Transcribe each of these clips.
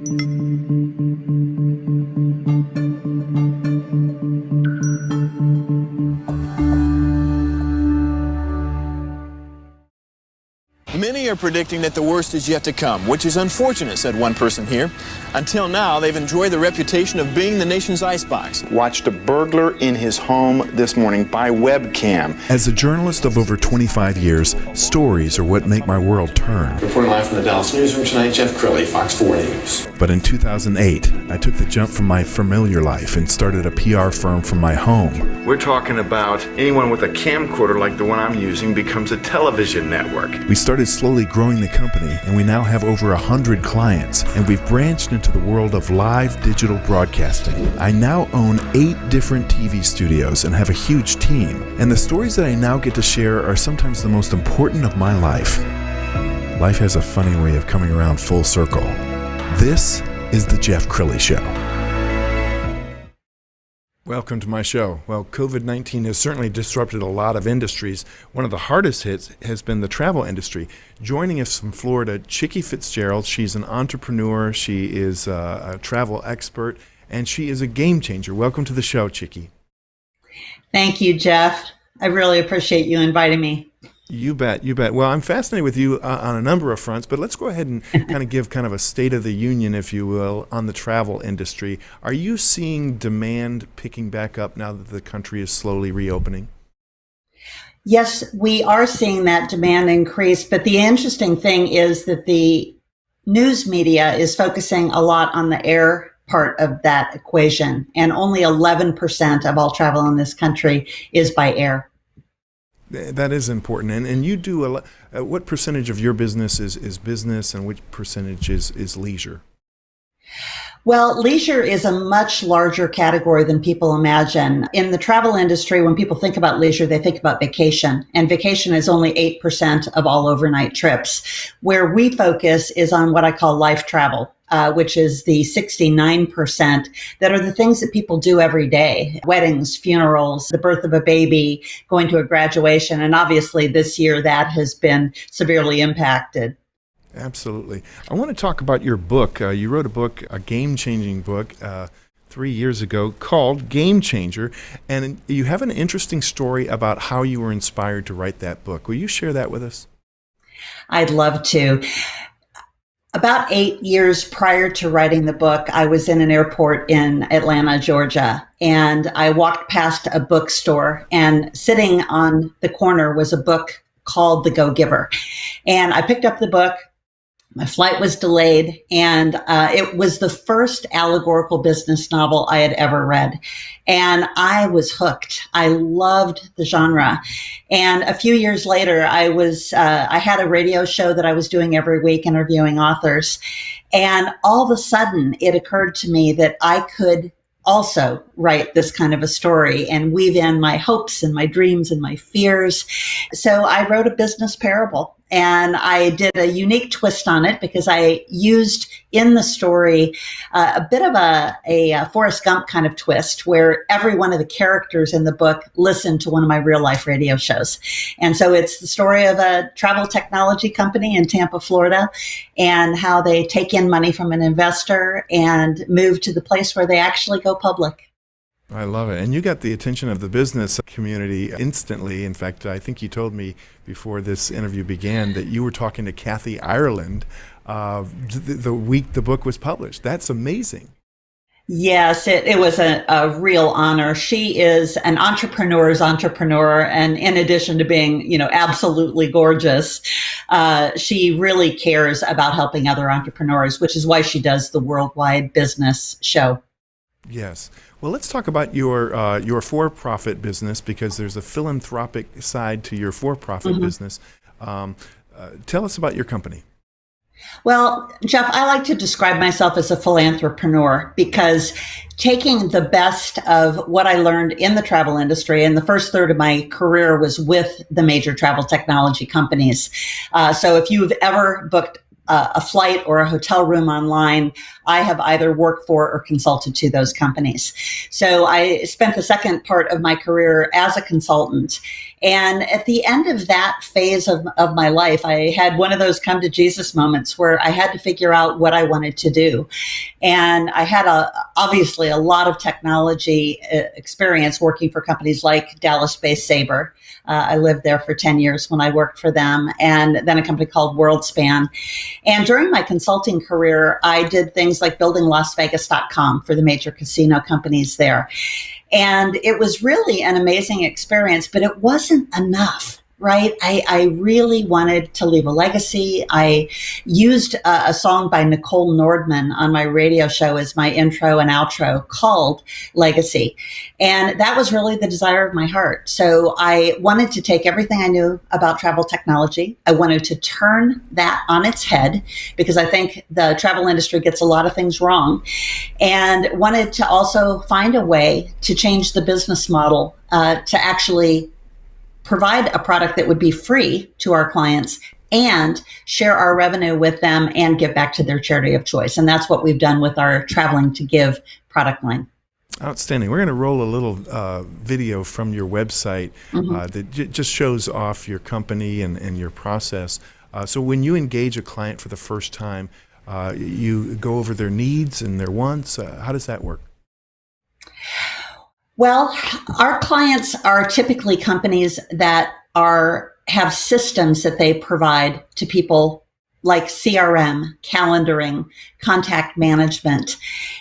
Many are predicting that the worst is yet to come, which is unfortunate, said one person here. Until now, they've enjoyed the reputation of being the nation's icebox. Watched a burglar in his home this morning by webcam. As a journalist of over 25 years, stories are what make my world turn. Reporting live from the Dallas newsroom tonight, Jeff Crilley, Fox 4 News. But in 2008, I took the jump from my familiar life and started a PR firm from my home. We're talking about anyone with a camcorder like the one I'm using becomes a television network. We started slowly growing the company, and we now have over 100 clients, and we've branched into the world of live digital broadcasting. I now own 8 different TV studios and have a huge team, and the stories that I now get to share are sometimes the most important of my life. Life has a funny way of coming around full circle. This is the Jeff Crilley Show. Welcome to my show. Well, COVID-19 has certainly disrupted a lot of industries. One of the hardest hits has been the travel industry. Joining us from Florida, Chicke Fitzgerald. She's an entrepreneur. She is a travel expert, and she is a game changer. Welcome to the show, Chicke. Thank you, Jeff. I really appreciate you inviting me. You bet, you bet. Well, I'm fascinated with you on a number of fronts, but let's go ahead and kind of give kind of a state of the union, if you will, on the travel industry. Are you seeing demand picking back up now that the country is slowly reopening? Yes, we are seeing that demand increase, but the interesting thing is that the news media is focusing a lot on the air part of that equation, and only 11% of all travel in this country is by air. That is important. And you do a lot. What percentage of your business is business and which percentage is leisure? Well, leisure is a much larger category than people imagine. In the travel industry, when people think about leisure, they think about vacation. And vacation is only 8% of all overnight trips. Where we focus is on what I call life travel, which is the 69% that are the things that people do every day. Weddings, funerals, the birth of a baby, going to a graduation. And obviously this year that has been severely impacted. Absolutely. I want to talk about your book. You wrote a book, a game-changing book, 3 years ago called Game Changer. And you have an interesting story about how you were inspired to write that book. Will you share that with us? I'd love to. About 8 years prior to writing the book, I was in an airport in Atlanta, Georgia, and I walked past a bookstore, and sitting on the corner was a book called The Go-Giver. And I picked up the book. My flight was delayed, and it was the first allegorical business novel I had ever read. And I was hooked. I loved the genre. And a few years later, I had a radio show that I was doing every week, interviewing authors. And all of a sudden, it occurred to me that I could also write this kind of a story and weave in my hopes and my dreams and my fears. So I wrote a business parable, and I did a unique twist on it because I used in the story a bit of a Forrest Gump kind of twist where every one of the characters in the book listened to one of my real life radio shows. And so it's the story of a travel technology company in Tampa, Florida, and how they take in money from an investor and move to the place where they actually go public. I love it. And you got the attention of the business community instantly. In fact, I think you told me before this interview began that you were talking to Kathy Ireland the week the book was published. That's amazing. Yes, it was a real honor. She is an entrepreneur's entrepreneur. And in addition to being, absolutely gorgeous, she really cares about helping other entrepreneurs, which is why she does the Worldwide Business Show. Yes. Well, let's talk about your for-profit business, because there's a philanthropic side to your for-profit business. Tell us about your company. Well, Jeff, I like to describe myself as a philanthropreneur because taking the best of what I learned in the travel industry, and the first third of my career was with the major travel technology companies. So if you've ever booked a flight or a hotel room online, I have either worked for or consulted to those companies. So I spent the second part of my career as a consultant. And at the end of that phase of my life, I had one of those come to Jesus moments where I had to figure out what I wanted to do. And I had obviously a lot of technology experience working for companies like Dallas-based Sabre. I lived there for 10 years when I worked for them, and then a company called WorldSpan. And during my consulting career, I did things like building LasVegas.com for the major casino companies there. And it was really an amazing experience, but it wasn't enough. Right. I really wanted to leave a legacy. I used a song by Nicole Nordman on my radio show as my intro and outro called Legacy. And that was really the desire of my heart. So I wanted to take everything I knew about travel technology. I wanted to turn that on its head because I think the travel industry gets a lot of things wrong, and wanted to also find a way to change the business model to actually provide a product that would be free to our clients and share our revenue with them and give back to their charity of choice. And that's what we've done with our Traveling to Give product line. Outstanding. We're going to roll a little video from your website that just shows off your company and your process. So when you engage a client for the first time, you go over their needs and their wants. How does that work? Well, our clients are typically companies that have systems that they provide to people like CRM, calendaring, contact management,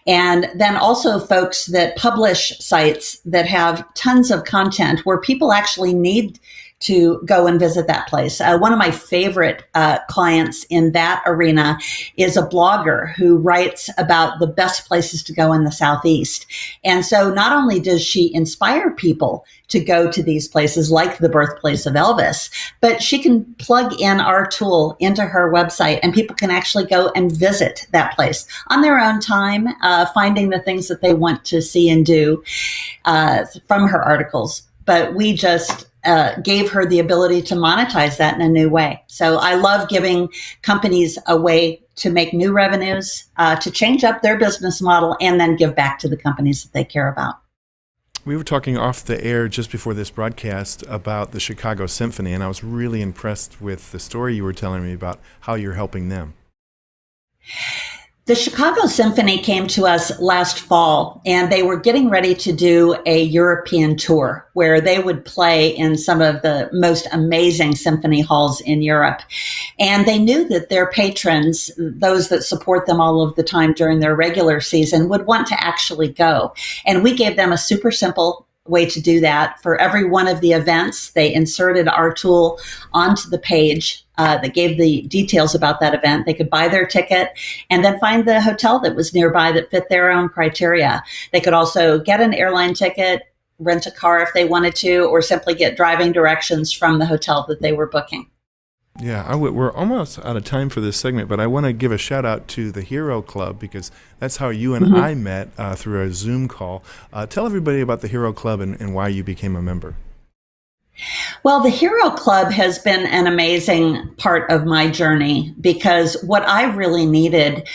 and then also folks that publish sites that have tons of content where people actually need to go and visit that place. One of my favorite clients in that arena is a blogger who writes about the best places to go in the Southeast. And so not only does she inspire people to go to these places like the birthplace of Elvis, but she can plug in our tool into her website and people can actually go and visit that place on their own time, finding the things that they want to see and do from her articles. But we just gave her the ability to monetize that in a new way. So I love giving companies a way to make new revenues, to change up their business model, and then give back to the companies that they care about. We were talking off the air just before this broadcast about the Chicago Symphony, and I was really impressed with the story you were telling me about how you're helping them. The Chicago Symphony came to us last fall, and they were getting ready to do a European tour where they would play in some of the most amazing symphony halls in Europe. And they knew that their patrons, those that support them all of the time during their regular season, would want to actually go. And we gave them a super simple way to do that. For every one of the events, they inserted our tool onto the page that gave the details about that event. They could buy their ticket and then find the hotel that was nearby that fit their own criteria. They could also get an airline ticket, rent a car if they wanted to, or simply get driving directions from the hotel that they were booking. Yeah, we're almost out of time for this segment, but I want to give a shout out to the Hero Club because that's how you and I met through a Zoom call. Tell everybody about the Hero Club and why you became a member. Well, the Hero Club has been an amazing part of my journey because what I really needed,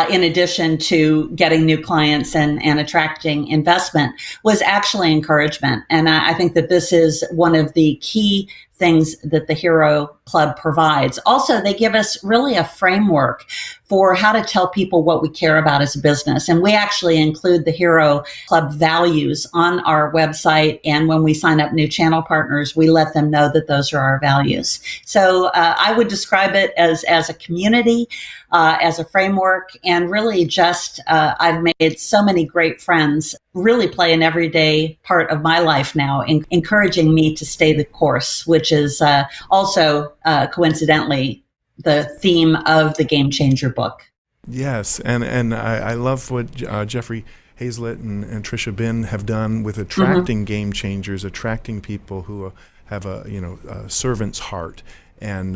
in addition to getting new clients and attracting investment, was actually encouragement. And I think that this is one of the key things that the Hero Club provides. Also, they give us really a framework for how to tell people what we care about as a business. And we actually include the Hero Club values on our website. And when we sign up new channel partners, we let them know that those are our values. So I would describe it as a community, as a framework, and really just I've made so many great friends, really play an everyday part of my life now, encouraging me to stay the course, which is also coincidentally the theme of the Game Changer book. Yes, and I love what Jeffrey Hazlett and Tricia Bin have done with attracting game changers, attracting people who have a servant's heart. And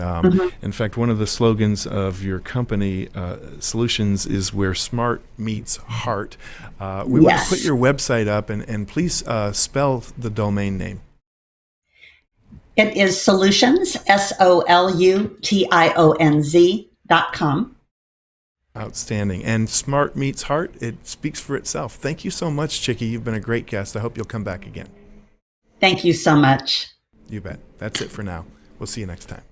in fact, one of the slogans of your company, Solutionz, is where smart meets heart. We want to put your website up, and please spell the domain name. It is Solutionz, SOLUTIONZ.com. Outstanding. And smart meets heart, it speaks for itself. Thank you so much, Chicke. You've been a great guest. I hope you'll come back again. Thank you so much. You bet. That's it for now. We'll see you next time.